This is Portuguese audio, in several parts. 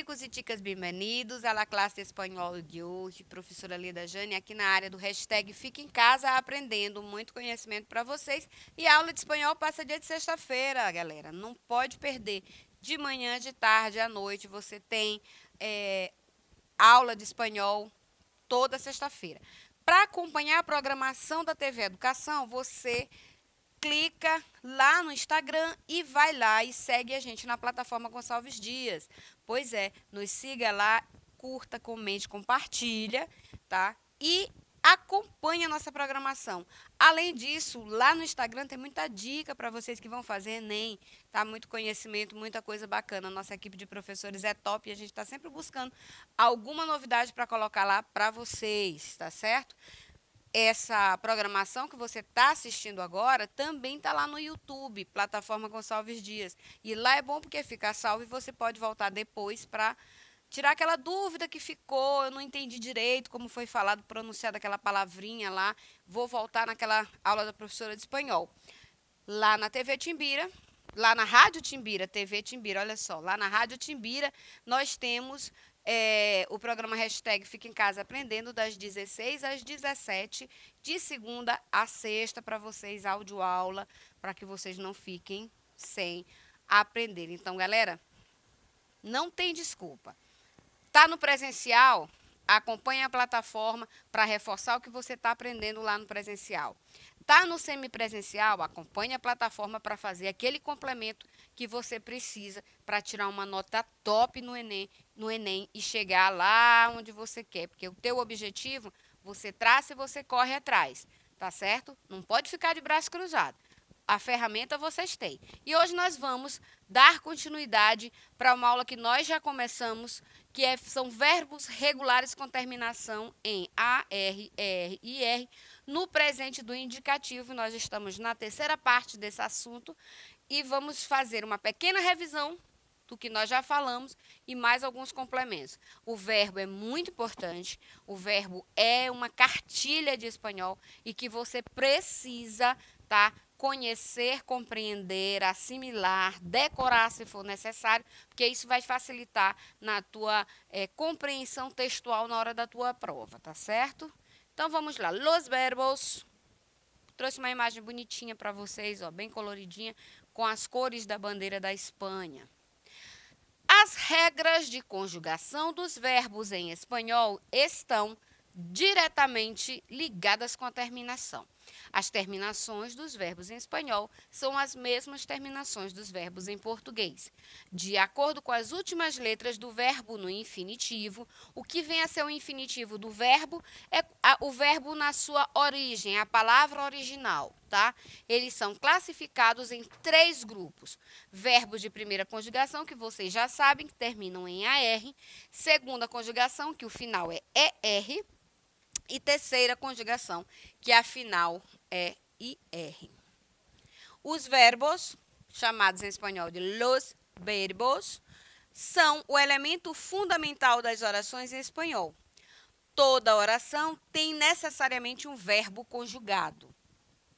Chicos e ticas, bem-vindos à classe de espanhol de hoje. Professora Lida Jane, aqui na área do hashtag Fica em Casa, aprendendo muito conhecimento para vocês. E a aula de espanhol passa dia de sexta-feira, galera. Não pode perder. De manhã, de tarde, à noite, você tem aula de espanhol toda sexta-feira. Para acompanhar a programação da TV Educação, você clica lá no Instagram e vai lá e segue a gente na plataforma Gonçalves Dias. Pois é, nos siga lá, curta, comente, compartilha, tá? E acompanhe a nossa programação. Além disso, lá no Instagram tem muita dica para vocês que vão fazer Enem, tá? Muito conhecimento, muita coisa bacana. Nossa equipe de professores é top e a gente está sempre buscando alguma novidade para colocar lá para vocês, tá certo? Essa programação que você está assistindo agora também está lá no YouTube, plataforma Gonçalves Dias. E lá é bom porque fica salvo e você pode voltar depois para tirar aquela dúvida que ficou, eu não entendi direito como foi falado, pronunciado aquela palavrinha lá. Vou voltar naquela aula da professora de espanhol. Lá na TV Timbira, lá na Rádio Timbira, TV Timbira, olha só, lá na Rádio Timbira nós temos o programa hashtag Fica em Casa Aprendendo, das 16 às 17, de segunda a sexta, para vocês, áudio-aula, para que vocês não fiquem sem aprender. Então, galera, não tem desculpa. Tá no presencial? Acompanhe a plataforma para reforçar o que você está aprendendo lá no presencial. Tá no semipresencial? Acompanhe a plataforma para fazer aquele complemento que você precisa para tirar uma nota top no Enem e chegar lá onde você quer. Porque o teu objetivo, você traça e você corre atrás, tá certo? Não pode ficar de braço cruzado. A ferramenta vocês têm. E hoje nós vamos dar continuidade para uma aula que nós já começamos, que são verbos regulares com terminação em AR, ER e IR, no presente do indicativo. Nós estamos na terceira parte desse assunto e vamos fazer uma pequena revisão do que nós já falamos e mais alguns complementos. O verbo é muito importante, o verbo é uma cartilha de espanhol e que você precisa, tá? Conhecer, compreender, assimilar, decorar se for necessário, porque isso vai facilitar na tua compreensão textual na hora da tua prova, tá certo? Então vamos lá. Los verbos. Trouxe uma imagem bonitinha para vocês, ó, bem coloridinha, com as cores da bandeira da Espanha. As regras de conjugação dos verbos em espanhol estão diretamente ligadas com a terminação. As terminações dos verbos em espanhol são as mesmas terminações dos verbos em português. De acordo com as últimas letras do verbo no infinitivo, o que vem a ser o infinitivo do verbo é o verbo na sua origem, a palavra original, tá? Eles são classificados em 3 grupos. Verbos de primeira conjugação, que vocês já sabem, que terminam em AR. Segunda conjugação, que o final é ER. E terceira conjugação, que a final é IR. Os verbos, chamados em espanhol de los verbos, são o elemento fundamental das orações em espanhol. Toda oração tem necessariamente um verbo conjugado.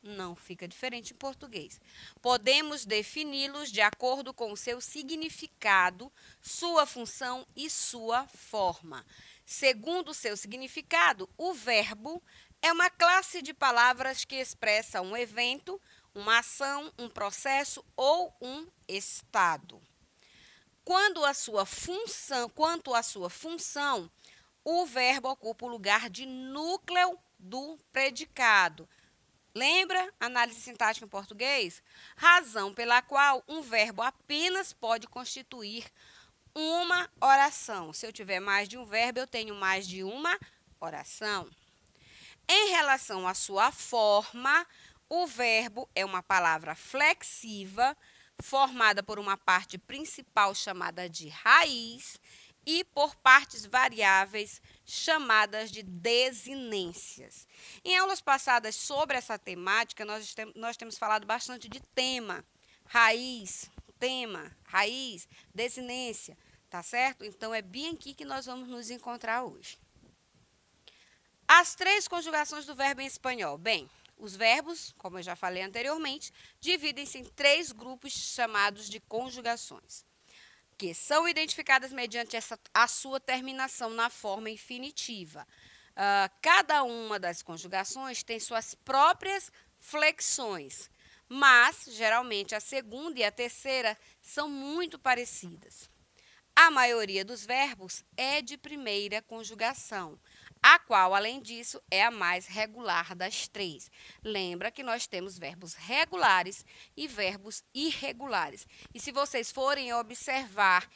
Não fica diferente em português. Podemos defini-los de acordo com o seu significado, sua função e sua forma. Segundo o seu significado, o verbo é uma classe de palavras que expressa um evento, uma ação, um processo ou um estado. Quanto à sua função, o verbo ocupa o lugar de núcleo do predicado. Lembra? Análise sintática em português? Razão pela qual um verbo apenas pode constituir uma oração. Se eu tiver mais de um verbo, eu tenho mais de uma oração. Em relação à sua forma, o verbo é uma palavra flexiva, formada por uma parte principal chamada de raiz e por partes variáveis chamadas de desinências. Em aulas passadas sobre essa temática, nós temos falado bastante de tema, raiz, desinência, tá certo? Então, é bem aqui que nós vamos nos encontrar hoje. As 3 conjugações do verbo em espanhol. Bem, os verbos, como eu já falei anteriormente, dividem-se em 3 grupos chamados de conjugações, que são identificadas mediante a sua terminação na forma infinitiva. Cada uma das conjugações tem suas próprias flexões, mas, geralmente, a segunda e a terceira são muito parecidas. A maioria dos verbos é de primeira conjugação, a qual, além disso, é a mais regular das três. Lembra que nós temos verbos regulares e verbos irregulares. E se vocês forem observar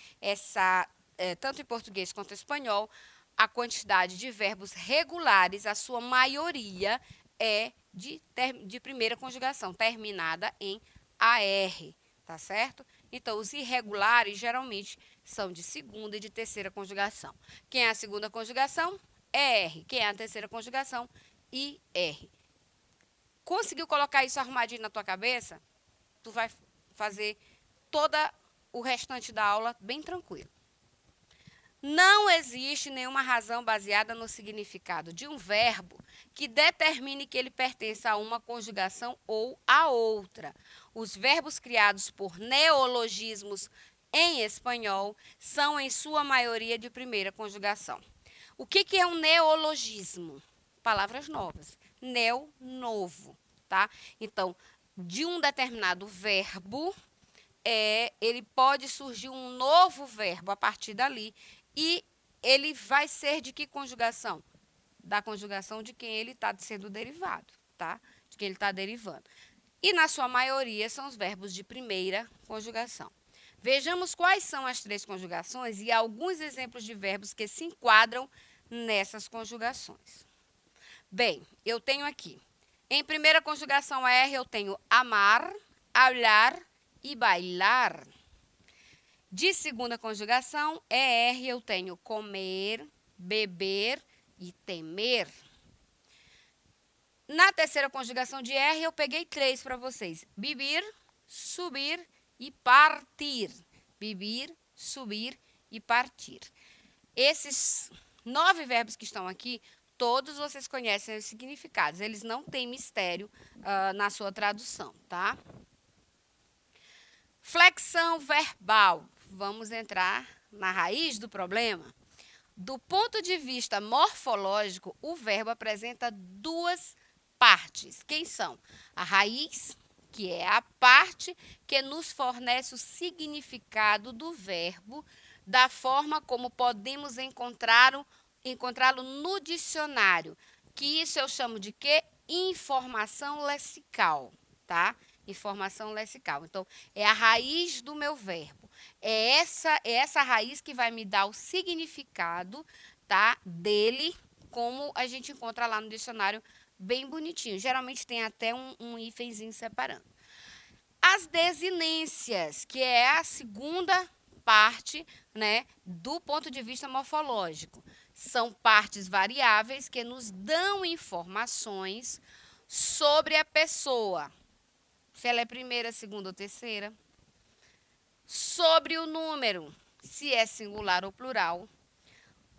tanto em português quanto em espanhol, a quantidade de verbos regulares, a sua maioria é de primeira conjugação, terminada em AR, tá certo? Então, os irregulares, geralmente, são de segunda e de terceira conjugação. Quem é a segunda conjugação? R. Quem é a terceira conjugação? IR. Conseguiu colocar isso arrumadinho na tua cabeça? Tu vai fazer todo o restante da aula bem tranquilo. Não existe nenhuma razão baseada no significado de um verbo que determine que ele pertença a uma conjugação ou a outra. Os verbos criados por neologismos em espanhol são, em sua maioria, de primeira conjugação. O que é um neologismo? Palavras novas. Neo, novo, tá? Então, de um determinado verbo, ele pode surgir um novo verbo a partir dali. E ele vai ser de que conjugação? Da conjugação de quem ele está sendo derivado, tá? De quem ele está derivando. E, na sua maioria, são os verbos de primeira conjugação. Vejamos quais são as três conjugações e alguns exemplos de verbos que se enquadram nessas conjugações. Bem, eu tenho aqui, em primeira conjugação R, eu tenho amar, hablar e bailar. De segunda conjugação, ER, eu tenho comer, beber e temer. Na terceira conjugação de R, eu peguei três para vocês. Beber, subir e partir. Beber, subir e partir. Esses 9 verbos que estão aqui, todos vocês conhecem os significados. Eles não têm mistério na sua tradução, tá? Flexão verbal. Vamos entrar na raiz do problema. Do ponto de vista morfológico, o verbo apresenta duas partes. Quem são? A raiz, que é a parte que nos fornece o significado do verbo, da forma como podemos encontrá-lo no dicionário, que isso eu chamo de quê? Informação lexical, tá? Informação lexical. Então, é a raiz do meu verbo. É essa raiz que vai me dar o significado, tá, dele, como a gente encontra lá no dicionário, bem bonitinho. Geralmente tem até um hífenzinho separando. As desinências, que é a segunda parte, né, do ponto de vista morfológico. São partes variáveis que nos dão informações sobre a pessoa. Se ela é primeira, segunda ou terceira. Sobre o número, se é singular ou plural.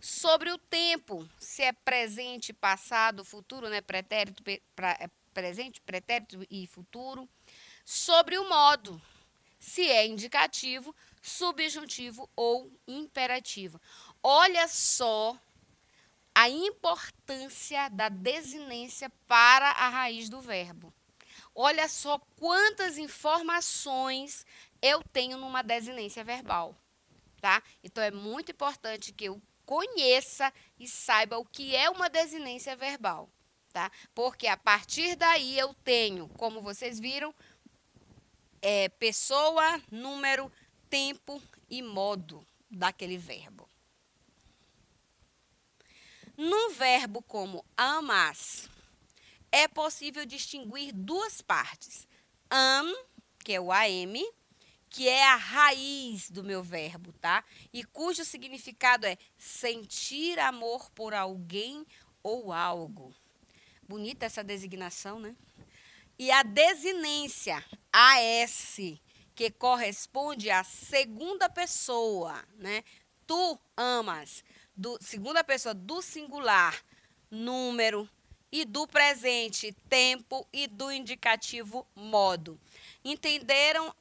Sobre o tempo, se é presente, passado, futuro, né? Presente, pretérito e futuro. Sobre o modo, se é indicativo, subjuntivo ou imperativo. Olha só a importância da desinência para a raiz do verbo. Olha só quantas informações eu tenho numa desinência verbal, tá? Então, é muito importante que eu conheça e saiba o que é uma desinência verbal, tá? Porque a partir daí eu tenho, como vocês viram, pessoa, número, tempo e modo daquele verbo. Num verbo como amas, é possível distinguir duas partes. Am, que é o AM, que é a raiz do meu verbo, tá? E cujo significado é sentir amor por alguém ou algo. Bonita essa designação, né? E a desinência, AS, que corresponde à segunda pessoa, né? Tu amas, segunda pessoa do singular, número, e do presente, tempo, e do indicativo, modo. Entenderam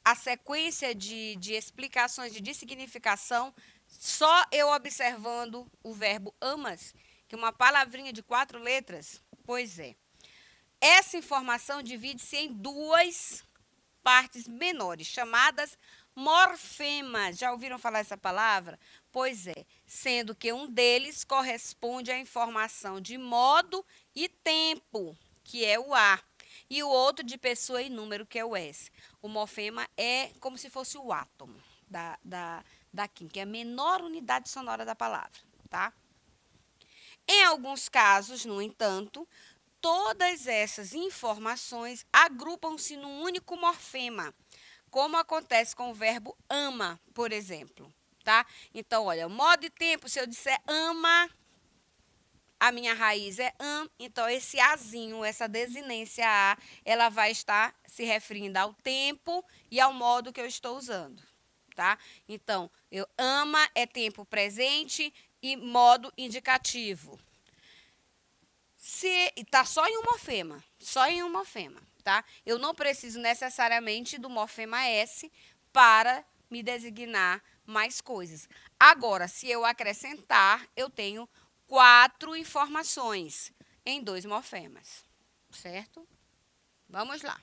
a sequência de explicações de significação só eu observando o verbo amas, que é uma palavrinha de 4 letras? Pois é. Essa informação divide-se em duas partes menores, chamadas morfemas. Já ouviram falar essa palavra? Pois é, sendo que um deles corresponde à informação de modo e tempo, que é o A, e o outro de pessoa e número, que é o S. O morfema é como se fosse o átomo da química, é a menor unidade sonora da palavra, tá? Em alguns casos, no entanto, todas essas informações agrupam-se num único morfema, como acontece com o verbo ama, por exemplo, tá? Então, olha, o modo e tempo, se eu disser ama, a minha raiz é então esse azinho, essa desinência a, ela vai estar se referindo ao tempo e ao modo que eu estou usando, tá? Então, eu ama é tempo presente e modo indicativo. Se está só em um morfema, tá? Eu não preciso necessariamente do morfema S para me designar mais coisas. Agora, se eu acrescentar, eu tenho 4 informações em 2 morfemas, certo? Vamos lá.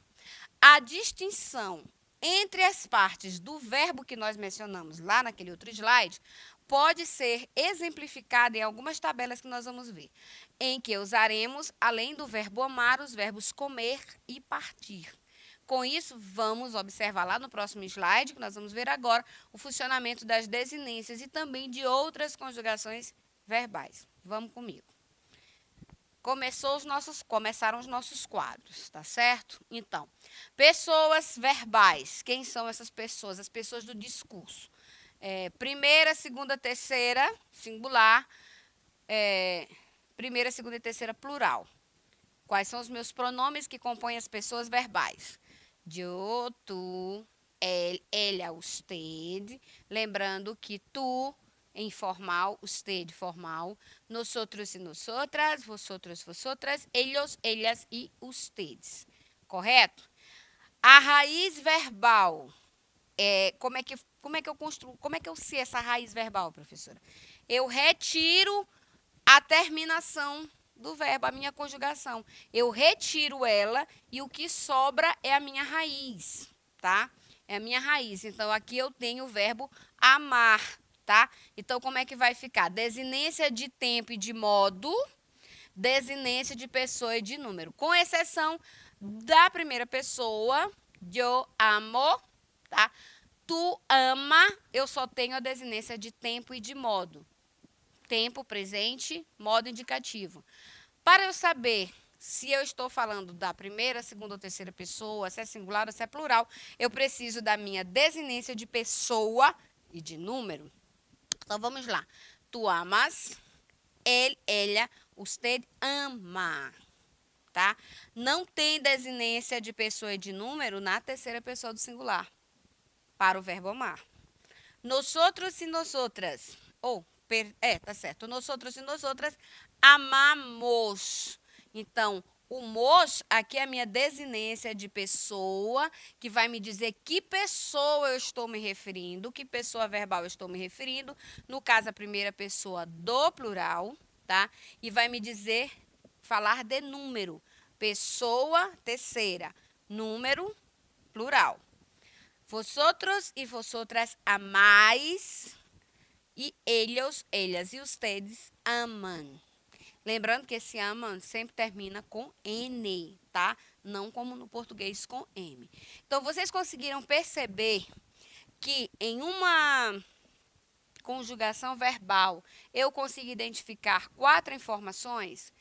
A distinção entre as partes do verbo que nós mencionamos lá naquele outro slide pode ser exemplificada em algumas tabelas que nós vamos ver, em que usaremos, além do verbo amar, os verbos comer e partir. Com isso, vamos observar lá no próximo slide, que nós vamos ver agora, o funcionamento das desinências e também de outras conjugações verbais. Vamos comigo. Começaram os nossos quadros, tá certo? Então, pessoas verbais. Quem são essas pessoas? As pessoas do discurso. Primeira, segunda, terceira, singular. Primeira, segunda e terceira, plural. Quais são os meus pronomes que compõem as pessoas verbais? Eu, tu, ela, usted. Lembrando que tu, informal, usted, formal. Nosotros e nosotras, vosotros, vosotras, ellos, ellas e ustedes. Correto? A raiz verbal. Como é que eu construo? Como é que eu sei essa raiz verbal, professora? Eu retiro a terminação do verbo, a minha conjugação. Eu retiro ela e o que sobra é a minha raiz, tá? É a minha raiz. Então, aqui eu tenho o verbo amar, tá? Então, como é que vai ficar? Desinência de tempo e de modo, desinência de pessoa e de número. Com exceção da primeira pessoa, eu amo, tá? Tu ama, eu só tenho a desinência de tempo e de modo. Tempo presente, modo indicativo. Para eu saber se eu estou falando da primeira, segunda ou terceira pessoa, se é singular ou se é plural, eu preciso da minha desinência de pessoa e de número. Então, vamos lá. Tu amas, ele, ela, usted ama, tá? Não tem desinência de pessoa e de número na terceira pessoa do singular, para o verbo amar. Nosotros e nosotras, tá certo. Nosotros e nosotras amamos. Então, o mos aqui é a minha desinência de pessoa, que vai me dizer que pessoa eu estou me referindo, que pessoa verbal eu estou me referindo. No caso, a primeira pessoa do plural, tá? E vai me dizer, falar de número. Pessoa, terceira. Número, plural. Vosotros e vosotras amais. E ellos, ellas e ustedes amam. Lembrando que esse amam sempre termina com N, tá? Não como no português com M. Então, vocês conseguiram perceber que em uma conjugação verbal eu consigo identificar 4 informações,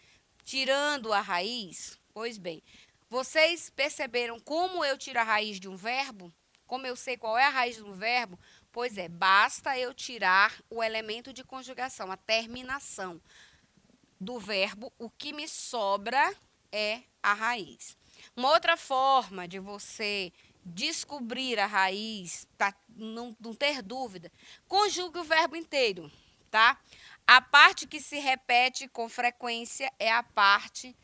tirando a raiz? Pois bem, vocês perceberam como eu tiro a raiz de um verbo? Como eu sei qual é a raiz de um verbo? Pois é, basta eu tirar o elemento de conjugação, a terminação do verbo, o que me sobra é a raiz. Uma outra forma de você descobrir a raiz, para não ter dúvida, conjugue o verbo inteiro, tá? A parte que se repete com frequência é a parte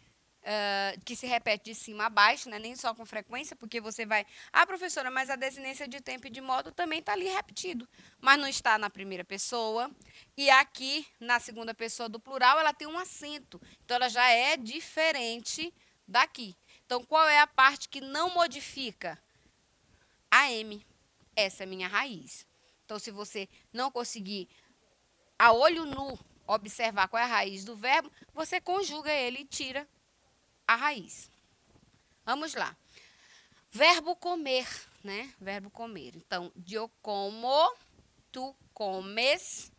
que se repete de cima a baixo, né? Nem só com frequência, porque você vai... Ah, professora, mas a desinência de tempo e de modo também está ali repetido, mas não está na primeira pessoa. E aqui, na segunda pessoa do plural, ela tem um acento. Então, ela já é diferente daqui. Então, qual é a parte que não modifica? A M. Essa é a minha raiz. Então, se você não conseguir, a olho nu, observar qual é a raiz do verbo, você conjuga ele e tira a raiz. Vamos lá. Verbo comer, né? Verbo comer. Então, eu como, tu comes,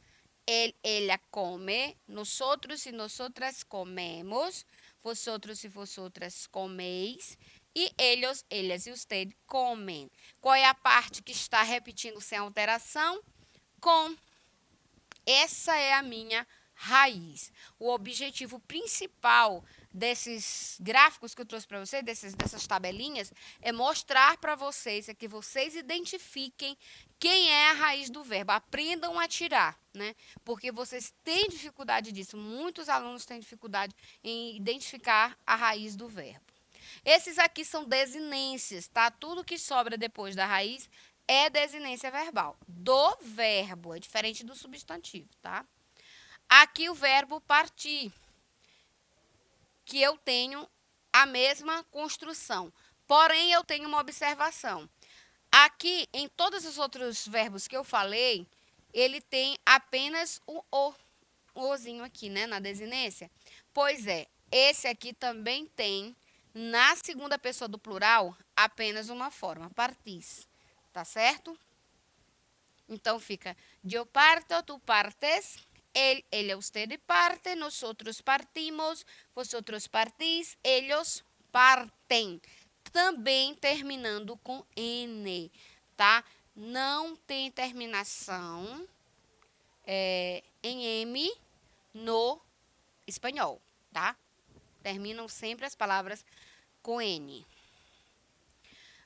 ela come, nosotros e nosotras comemos, vosotros e vosotras comeis, e eles, elas e usted comem. Qual é a parte que está repetindo sem alteração? Com. Essa é a minha raiz. O objetivo principal desses gráficos que eu trouxe para vocês, dessas tabelinhas, é mostrar para vocês, é que vocês identifiquem quem é a raiz do verbo. Aprendam a tirar, né? Porque vocês têm dificuldade disso. Muitos alunos têm dificuldade em identificar a raiz do verbo. Esses aqui são desinências, tá? Tudo que sobra depois da raiz é desinência verbal. Do verbo, é diferente do substantivo, tá? Aqui o verbo partir, que eu tenho a mesma construção, porém eu tenho uma observação. Aqui, em todos os outros verbos que eu falei, ele tem apenas o ozinho aqui, né, na desinência. Pois é, esse aqui também tem, na segunda pessoa do plural, apenas uma forma, partis. Tá certo? Então fica, eu parto, tu partes, ele, usted parte, nosotros partimos, vosotros partís, ellos partem. Também terminando com N, tá? Não tem terminação em M no espanhol, tá? Terminam sempre as palavras com N.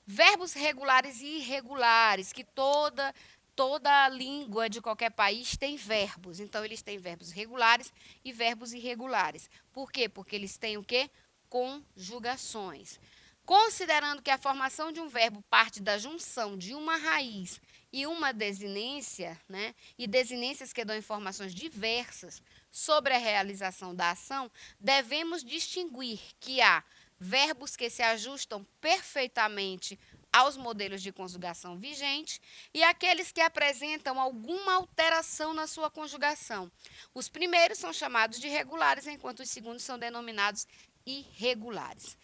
Verbos regulares e irregulares, que toda língua de qualquer país tem verbos. Então, eles têm verbos regulares e verbos irregulares. Por quê? Porque eles têm o quê? Conjugações. Considerando que a formação de um verbo parte da junção de uma raiz e uma desinência, né? E desinências que dão informações diversas sobre a realização da ação, devemos distinguir que há verbos que se ajustam perfeitamente aos modelos de conjugação vigentes e aqueles que apresentam alguma alteração na sua conjugação. Os primeiros são chamados de regulares, enquanto os segundos são denominados irregulares.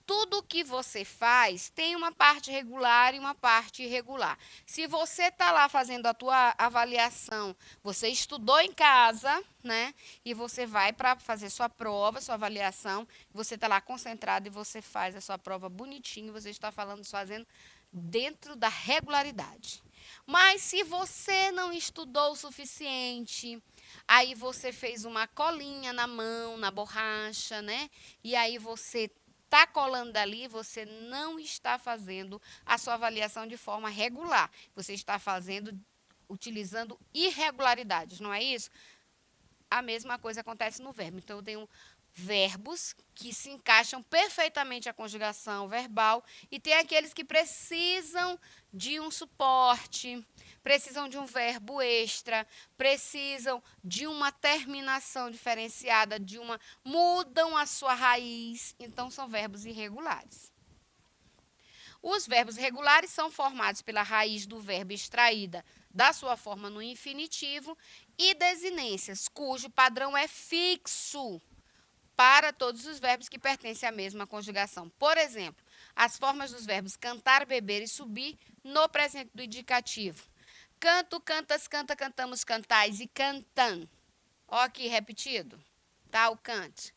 Tudo que você faz tem uma parte regular e uma parte irregular. Se você está lá fazendo a tua avaliação, você estudou em casa, né? E você vai para fazer sua prova, sua avaliação, você está lá concentrado e você faz a sua prova bonitinho, você está fazendo dentro da regularidade. Mas se você não estudou o suficiente, aí você fez uma colinha na mão, na borracha, né? E aí você está colando ali, você não está fazendo a sua avaliação de forma regular. Você está utilizando irregularidades, não é isso? A mesma coisa acontece no verbo. Então, eu tenho verbos que se encaixam perfeitamente à conjugação verbal e tem aqueles que precisam de um suporte, precisam de um verbo extra, precisam de uma terminação diferenciada, mudam a sua raiz, então são verbos irregulares. Os verbos regulares são formados pela raiz do verbo extraída da sua forma no infinitivo e desinências, cujo padrão é fixo para todos os verbos que pertencem à mesma conjugação. Por exemplo, as formas dos verbos cantar, beber e subir no presente do indicativo. Canto, cantas, canta, cantamos, cantais e cantam. Ó aqui repetido, tá? O cante.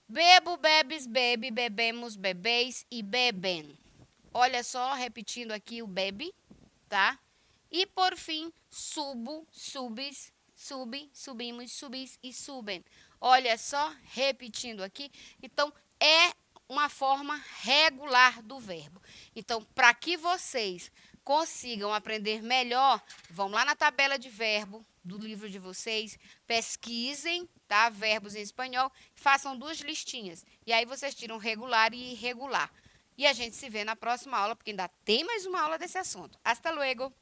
Bebo, bebes, bebe, bebemos, bebeis e bebem. Olha só, repetindo aqui o bebe, tá? E por fim, subo, subis, sube, subimos, subis e subem. Olha só, repetindo aqui. Então, é uma forma regular do verbo. Então, para que vocês consigam aprender melhor, vão lá na tabela de verbo, do livro de vocês, pesquisem, tá? Verbos em espanhol, façam 2 listinhas. E aí vocês tiram regular e irregular. E a gente se vê na próxima aula, porque ainda tem mais uma aula desse assunto. Hasta luego!